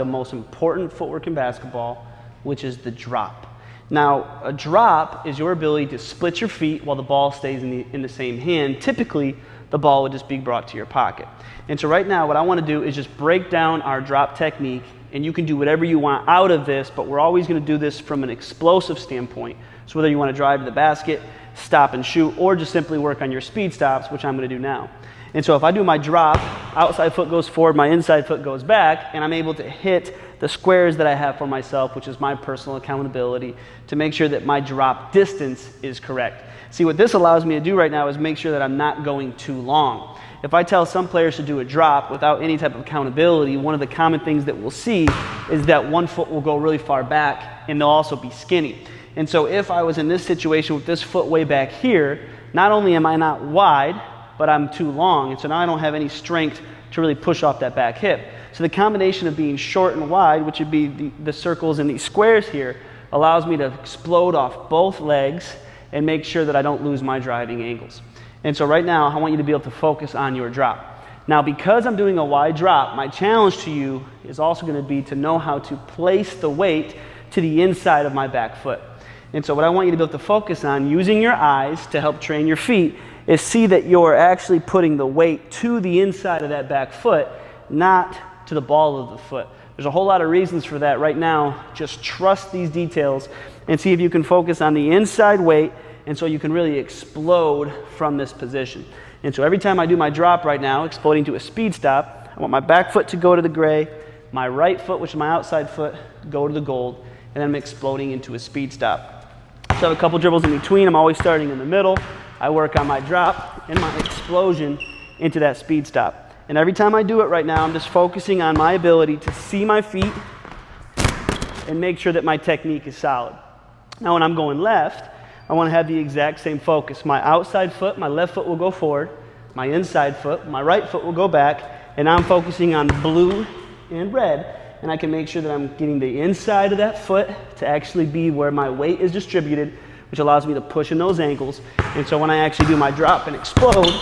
the most important footwork in basketball, which is the drop. Now, a drop is your ability to split your feet while the ball stays in the same hand. Typically, the ball would just be brought to your pocket. And so right now, what I want to do is just break down our drop technique, and you can do whatever you want out of this, but we're always going to do this from an explosive standpoint. So whether you want to drive to the basket, stop and shoot, or just simply work on your speed stops, which I'm going to do now. And so if I do my drop, outside foot goes forward, my inside foot goes back, and I'm able to hit the squares that I have for myself, which is my personal accountability, to make sure that my drop distance is correct. See, what this allows me to do right now is make sure that I'm not going too long. If I tell some players to do a drop without any type of accountability, one of the common things that we'll see is that one foot will go really far back, and they'll also be skinny. And so if I was in this situation with this foot way back here, not only am I not wide, but I'm too long, and so now I don't have any strength to really push off that back hip. So the combination of being short and wide, which would be the circles and these squares here, allows me to explode off both legs and make sure that I don't lose my driving angles. And so right now, I want you to be able to focus on your drop. Now, because I'm doing a wide drop, my challenge to you is also going to be to know how to place the weight to the inside of my back foot. And so what I want you to be able to focus on, using your eyes to help train your feet, is see that you're actually putting the weight to the inside of that back foot, not to the ball of the foot. There's a whole lot of reasons for that. Right now, just trust these details and see if you can focus on the inside weight, and so you can really explode from this position. And so every time I do my drop right now, exploding to a speed stop, I want my back foot to go to the gray, my right foot, which is my outside foot, go to the gold, and then I'm exploding into a speed stop. So I have a couple dribbles in between. I'm always starting in the middle. I work on my drop and my explosion into that speed stop. And every time I do it right now, I'm just focusing on my ability to see my feet and make sure that my technique is solid. Now when I'm going left, I want to have the exact same focus. My outside foot, my left foot will go forward, my inside foot, my right foot will go back, and I'm focusing on blue and red. And I can make sure that I'm getting the inside of that foot to actually be where my weight is distributed, which allows me to push in those ankles. And so when I actually do my drop and explode,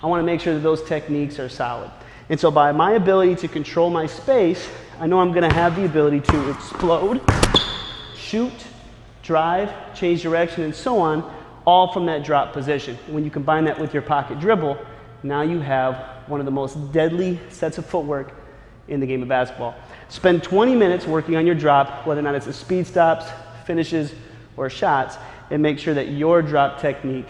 I want to make sure that those techniques are solid. And so by my ability to control my space, I know I'm going to have the ability to explode, shoot, drive, change direction, and so on, all from that drop position. When you combine that with your pocket dribble, now you have one of the most deadly sets of footwork in the game of basketball. Spend 20 minutes working on your drop, whether or not it's the speed stops, finishes, or shots, and make sure that your drop technique